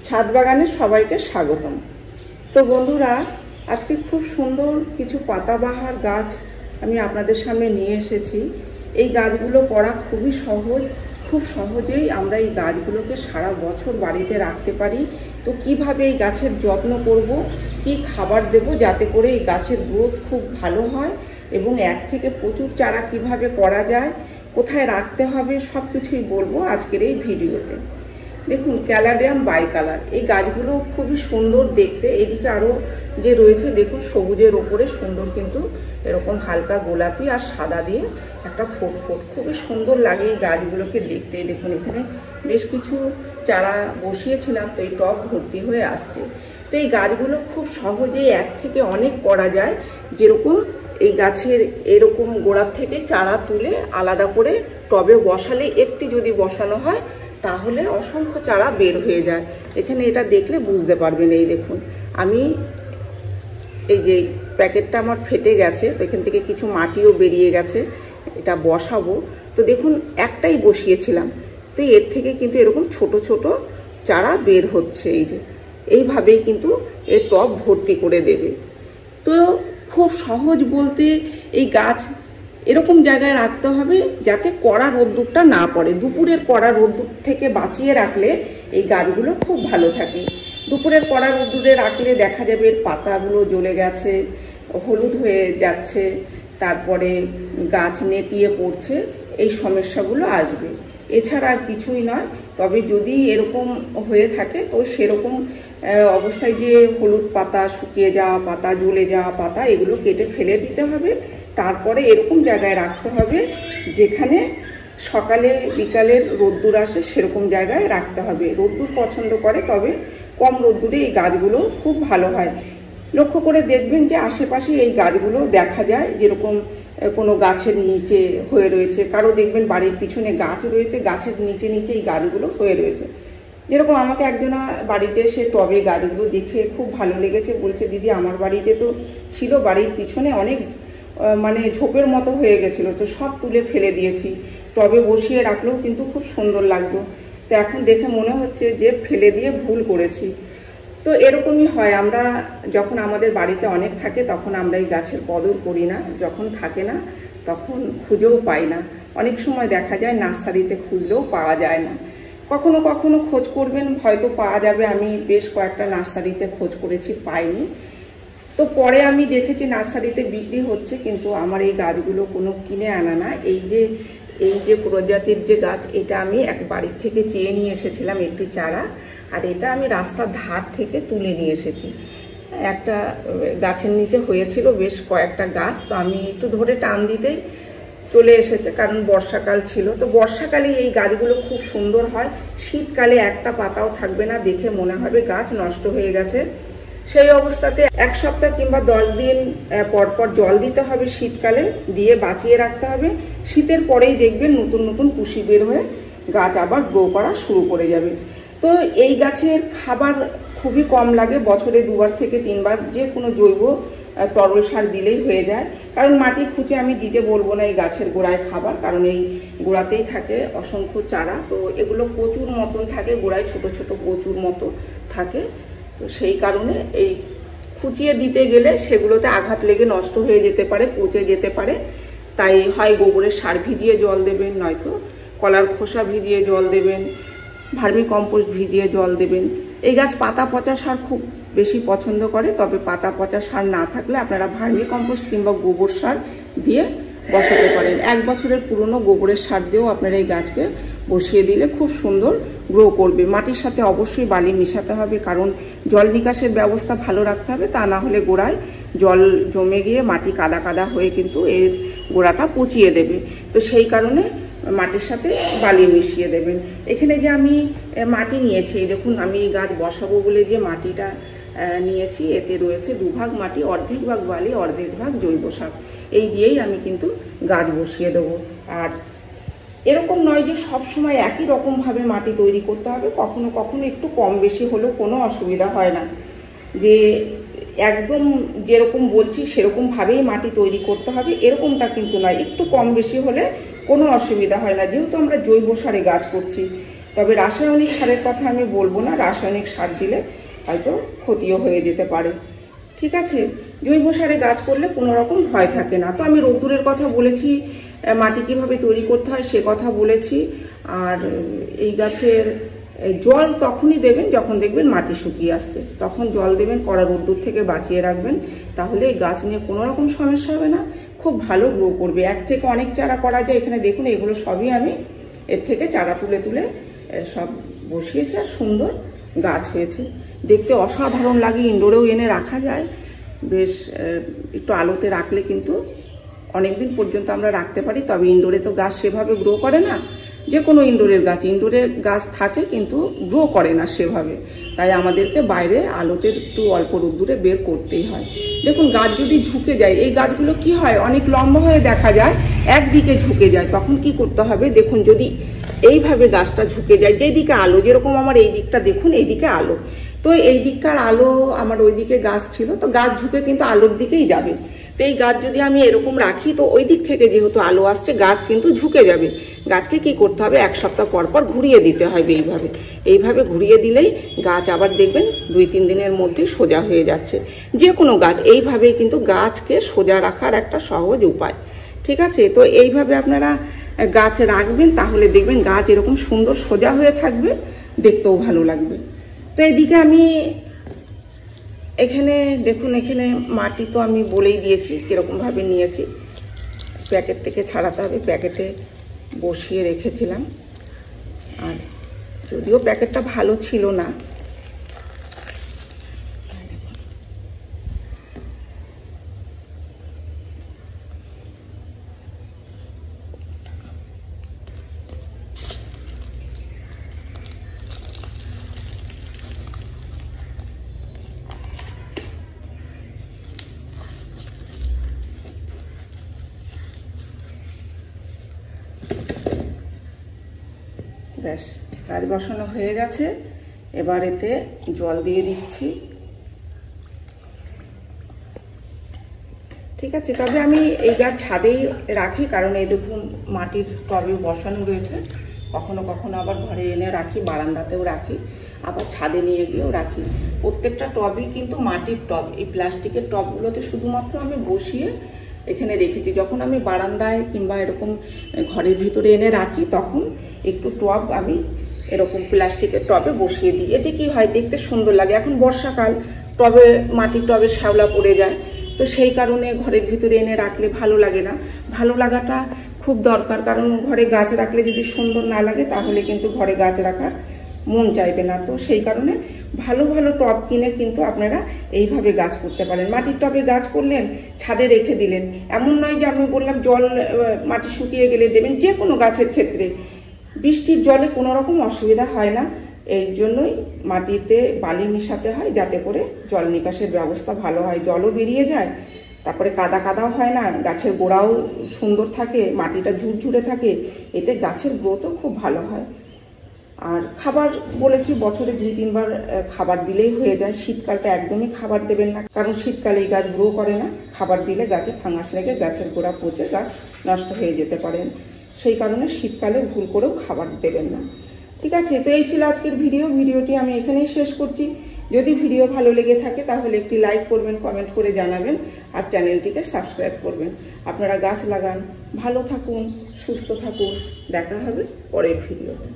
ছাদ বাগানে সবাইকে স্বাগতম। তো বন্ধুরা, আজকে খুব সুন্দর কিছু পাতাবাহার গাছ আমি আপনাদের সামনে নিয়ে এসেছি। এই গাছগুলো করা খুবই সহজ, খুব সহজেই আমরা এই গাছগুলোকে সারা বছর বাড়িতে রাখতে পারি। তো কিভাবে এই গাছের যত্ন করব, কি খাবার দেব যাতে করে এই গাছের গ্রোথ খুব ভালো হয়, এবং এক থেকে প্রচুর চারা কিভাবে করা যায়, কোথায় রাখতে হবে, সব কিছুই বলবো আজকের এই ভিডিওতে। দেখুন, ক্যালাডিয়াম বাইকালার এই গাছগুলো খুবই সুন্দর দেখতে। এদিকে আরও যে রয়েছে দেখুন, সবুজের ওপরে সুন্দর কিন্তু এরকম হালকা গোলাপি আর সাদা দিয়ে একটা ফোট খুবই সুন্দর লাগে এই গাছগুলোকে দেখতে। দেখুন, এখানে বেশ কিছু চারা বসিয়েছিলাম, তো এই টব ভর্তি হয়ে আসছে। তো এই গাছগুলো খুব সহজেই এক থেকে অনেক করা যায়। যেরকম এই গাছের এরকম গোড়ার থেকে চারা তুলে আলাদা করে টবে বসালে, একটি যদি বসানো হয় তাহলে অসংখ্য চারা বের হয়ে যায়। এখানে এটা দেখলে বুঝতে পারবেন। এই দেখুন, আমি এই যে প্যাকেটটা আমার ফেটে গেছে, তো এখান থেকে কিছু মাটিও বেরিয়ে গেছে, এটা বসাবো। তো দেখুন, একটাই বসিয়েছিলাম, তো এর থেকে কিন্তু এরকম ছোট ছোট চারা বের হচ্ছে। এই যে এইভাবেই কিন্তু এর টব ভর্তি করে দেবে। তো খুব সহজ বলতে, এই গাছ এরকম জায়গায় রাখতে হবে যাতে কড়া রোদ্দুরটা না পড়ে। দুপুরের কড়া রোদ্দুর থেকে বাঁচিয়ে রাখলে এই গাছগুলো খুব ভালো থাকে। দুপুরের কড়া রোদ্দুরে রাখলে দেখা যাবে এর পাতাগুলো জ্বলে গেছে, হলুদ হয়ে যাচ্ছে, তারপরে গাছ নেতিয়ে পড়ছে, এই সমস্যাগুলো আসবে। এছাড়া আর কিছুই নয়। তবে যদি এরকম হয়ে থাকে, তো সেরকম অবস্থায় যে হলুদ পাতা, শুকিয়ে যাওয়া পাতা, জ্বলে যাওয়া পাতা, এগুলো কেটে ফেলে দিতে হবে। তারপরে এরকম জায়গায় রাখতে হবে যেখানে সকালে বিকালের রোদ্দুর আসে, সেরকম জায়গায় রাখতে হবে। রোদ্দুর পছন্দ করে, তবে কম রোদ্দুরে এই গাছগুলো খুব ভালো হয়। লক্ষ্য করে দেখবেন যে আশেপাশে এই গাছগুলো দেখা যায়, যেরকম কোনো গাছের নিচে হয়ে রয়েছে, কারো দেখবেন বাড়ির পিছনে গাছ রয়েছে, গাছের নিচে নিচে এই গাছগুলো হয়ে রয়েছে। যেরকম আমাকে একজনা বাড়িতে এসে টবে গাছগুলো দেখে খুব ভালো লেগেছে, বলছে দিদি আমার বাড়িতে তো ছিল, বাড়ির পিছনে অনেক মানে ঝোপের মতো হয়ে গেছিলো, তো সব তুলে ফেলে দিয়েছি, টবে বসিয়ে রাখলেও কিন্তু খুব সুন্দর লাগতো। তো এখন দেখে মনে হচ্ছে যে ফেলে দিয়ে ভুল করেছি। তো এরকমই হয়, আমরা যখন আমাদের বাড়িতে অনেক থাকে তখন আমরা এই গাছের কদর করি না, যখন থাকে না তখন খুঁজেও পাই না। অনেক সময় দেখা যায় নার্সারিতে খুঁজলেও পাওয়া যায় না। কখনো কখনো খোঁজ করবেন, হয়তো পাওয়া যাবে। আমি বেশ কয়েকটা নার্সারিতে খোঁজ করেছি, পাইনি। তো পরে আমি দেখেছি নার্সারিতে বিক্রি হচ্ছে, কিন্তু আমার এই গাছগুলো কোনো কিনে আনা না। এই যে প্রজাতির যে গাছ, এটা আমি এক বাড়ির থেকে চেয়ে নিয়ে এসেছিলাম একটি চারা, আর এটা আমি রাস্তার ধার থেকে তুলে নিয়ে এসেছি। একটা গাছের নিচে হয়েছিল বেশ কয়েকটা গাছ, তো আমি একটু ধরে টান দিতেই চলে এসেছে, কারণ বর্ষাকাল ছিল। তো বর্ষাকালে এই গাছগুলো খুব সুন্দর হয়, শীতকালে একটা পাতাও থাকবে না, দেখে মনে হবে গাছ নষ্ট হয়ে গেছে। সেই অবস্থাতে 1 সপ্তাহ কিংবা 10 দিন পরপর জল দিতে হবে, শীতকালে দিয়ে বাঁচিয়ে রাখতে হবে। শীতের পরেই দেখবেন নতুন নতুন কুশি বের হয়ে গাছ আবার গ্রো করা শুরু করে যাবে। তো এই গাছের খাবার খুবই কম লাগে, বছরে 2বার থেকে 3বার যে কোনো জৈব তরল সার দিলেই হয়ে যায়। কারণ মাটি খুঁজে আমি দিতে বলবো না এই গাছের গোড়ায় খাবার, কারণ এই গোড়াতেই থাকে অসংখ্য চারা, তো এগুলো প্রচুর মতন থাকে, গোড়ায় ছোট ছোট প্রচুর মতো থাকে। তো সেই কারণে এই খুঁচিয়ে দিতে গেলে সেগুলোতে আঘাত লেগে নষ্ট হয়ে যেতে পারে, পচে যেতে পারে। তাই হয় গোবরের সার ভিজিয়ে জল দেবেন, নয়তো কলার খোসা ভিজিয়ে জল দেবেন, ভার্মি কম্পোস্ট ভিজিয়ে জল দেবেন। এই গাছ পাতা পচা সার খুব বেশি পছন্দ করে, তবে পাতা পচা সার না থাকলে আপনারা ভার্মি কম্পোস্ট কিংবা গোবর সার দিয়ে বসাতে পারেন। 1 বছরের পুরনো গোবরের সার দিয়েও আপনারা এই গাছকে বসিয়ে দিলে খুব সুন্দর গ্রো করবে। মাটির সাথে অবশ্যই বালি মিশাতে হবে, কারণ জল নিকাশের ব্যবস্থা ভালো রাখতে হবে, তা না হলে গোড়ায় জল জমে গিয়ে মাটি কাদা কাদা হয়ে কিন্তু এর গোড়াটা পচিয়ে দেবে। তো সেই কারণে মাটির সাথে বালি মিশিয়ে দেবেন। এখানে যে আমি মাটি নিয়েছি, দেখুন আমি এই গাছ বসাবো বলে যে মাটিটা নিয়েছি, এতে রয়েছে 2 ভাগ মাটি, অর্ধেক ভাগ বালি, অর্ধেক ভাগ জৈব সার। এই দিয়েই আমি কিন্তু গাছ বসিয়ে দেবো। আর এরকম নয় যে সব সময় একই রকমভাবে মাটি তৈরি করতে হবে, কখনো কখনো একটু কম বেশি হলেও কোনো অসুবিধা হয় না। যে একদম যেরকম বলছি সেরকমভাবেই মাটি তৈরি করতে হবে এরকমটা কিন্তু নয়, একটু কম বেশি হলে কোনো অসুবিধা হয় না। যেহেতু আমরা জৈব সারে গাছ করছি, তবে রাসায়নিক সারের কথা আমি বলবো না, রাসায়নিক সার দিলে হয়তো ক্ষতিও হয়ে যেতে পারে। ঠিক আছে, জৈব সারে গাছ করলে কোনো রকম ভয় থাকে না। তো আমি রোদ্দুরের কথা বলেছি, মাটি কীভাবে তৈরি করতে হয় সে কথা বলেছি। আর এই গাছের জল তখনই দেবেন যখন দেখবেন মাটি শুকিয়ে আসছে, তখন জল দেবেন, কড়া রোদ্দুর থেকে বাঁচিয়ে রাখবেন, তাহলে এই গাছ নিয়ে কোনো রকম সমস্যা হবে না, খুব ভালো গ্রো করবে। এক থেকে অনেক চারা করা যায়, এখানে দেখুন এগুলো সবই আমি এর থেকে চারা তুলে তুলে সব বসিয়েছি, আর সুন্দর গাছ হয়েছে, দেখতে অসাধারণ লাগে। ইনডোরেও এনে রাখা যায়, বেশ একটু আলোতে রাখলে কিন্তু অনেক দিন পর্যন্ত আমরা রাখতে পারি। তবে ইনডোরে তো গাছ সেভাবে গ্রো করে না, যে কোনো ইনডোরের গাছ থাকে কিন্তু গ্রো করে না সেভাবে, তাই আমাদেরকে বাইরে আলোতে একটু অল্প রোদ্দুরে বের করতেই হয়। দেখুন গাছ যদি ঝুঁকে যায়, এই গাছগুলো কি হয় অনেক লম্বা হয়ে দেখা যায়, একদিকে ঝুঁকে যায়, তখন কি করতে হবে দেখুন, যদি এইভাবে গাছটা ঝুঁকে যায়, যেদিকে আলো, যেরকম আমার এই দিকটা দেখুন, এই দিকে আলো, তো এই দিককার আলো আমার ওই দিকে গাছ ছিল, তো গাছ ঝুঁকে কিন্তু আলোর দিকেই যাবে। তো এই গাছ যদি আমি এরকম রাখি, তো ওই দিক থেকে যেহেতু আলো আসছে, গাছ কিন্তু ঝুঁকে যাবে। গাছকে কি করতে হবে, 1 সপ্তাহ পর পর ঘুরিয়ে দিতে হবে, এইভাবে ঘুরিয়ে দিলেই গাছ আবার দেখবেন 2-3 দিনের মধ্যে সোজা হয়ে যাচ্ছে। যে কোনো গাছ এইভাবেই কিন্তু গাছকে সোজা রাখার একটা সহজ উপায়। ঠিক আছে, তো এইভাবে আপনারা গাছ রাখবেন, তাহলে দেখবেন গাছ এরকম সুন্দর সোজা হয়ে থাকবে, দেখতেও ভালো লাগবে। তো এদিকে আমি এখানে দেখুন, এখানে মাটি তো আমি বলেই দিয়েছি কীরকমভাবে নিয়েছি, প্যাকেট থেকে ছাড়াতে হবে, প্যাকেটে বসিয়ে রেখেছিলাম। আর যদিও প্যাকেটটা ভালো ছিল না, ব্যাস গাছ বসানো হয়ে গেছে। এবার এতে জল দিয়ে দিচ্ছি। ঠিক আছে, তবে আমি এই গাছ ছাদেই রাখি, কারণ এই দেখুন মাটির টবে বসানো রয়েছে, কখনো কখনো আবার ঘরে এনে রাখি, বারান্দাতেও রাখি, আবার ছাদে নিয়ে গিয়েও রাখি। প্রত্যেকটা টবই কিন্তু মাটির টব, এই প্লাস্টিকের টবগুলোতে শুধুমাত্র আমি বসিয়ে এখানে রেখেছি। যখন আমি বারান্দায় কিংবা এরকম ঘরের ভিতরে এনে রাখি, তখন একটু টব আমি এরকম প্লাস্টিকের টবে বসিয়ে দিই। এতে কি হয়, দেখতে সুন্দর লাগে। এখন বর্ষাকাল, টবে মাটির টবে শ্যাওলা পড়ে যায়, তো সেই কারণে ঘরের ভিতরে এনে রাখলে ভালো লাগে না। ভালো লাগাটা খুব দরকার, কারণ ঘরে গাছ রাখলে যদি সুন্দর না লাগে, তাহলে কিন্তু ঘরে গাছ রাখার মন চাইবে না। তো সেই কারণে ভালো ভালো টব কিনে কিন্তু আপনারা এইভাবে গাছ করতে পারেন। মাটির টবে গাছ করলেন, ছাদে রেখে দিলেন, এমন নয় যে আমি বললাম জল মাটি শুকিয়ে গেলে দেবেন। যে কোনো গাছের ক্ষেত্রে বৃষ্টির জলে কোনো রকম অসুবিধা হয় না, এই জন্যই মাটিতে বালি মিশাতে হয়, যাতে করে জল নিকাশের ব্যবস্থা ভালো হয়, জলও বেরিয়ে যায়, তারপরে কাদা কাদাও হয় না, গাছের গোড়াও সুন্দর থাকে, মাটিটা ঝুরঝুরে থাকে, এতে গাছের গ্রোথও খুব ভালো হয়। আর খাবার বলেছি, বছরে 2-3 বার খাবার দিলেই হয়ে যায়। শীতকালটা একদমই খাবার দেবেন না, কারণ শীতকালে এই গাছ গ্রো করে না, খাবার দিলে গাছে ফাঙ্গাস লেগে গাছের গোড়া পচে গাছ নষ্ট হয়ে যেতে পারেন, সেই কারণে শীতকালে ভুল করেও খাবার দেবেন না। ঠিক আছে, তো এই ছিল আজকের ভিডিওটি আমি এখানেই শেষ করছি। যদি ভিডিও ভালো লেগে থাকে তাহলে একটি লাইক করবেন, কমেন্ট করে জানাবেন, আর চ্যানেলটিকে সাবস্ক্রাইব করবেন। আপনারা গাছ লাগান, ভালো থাকুন, সুস্থ থাকুন, দেখা হবে পরের ভিডিওতে।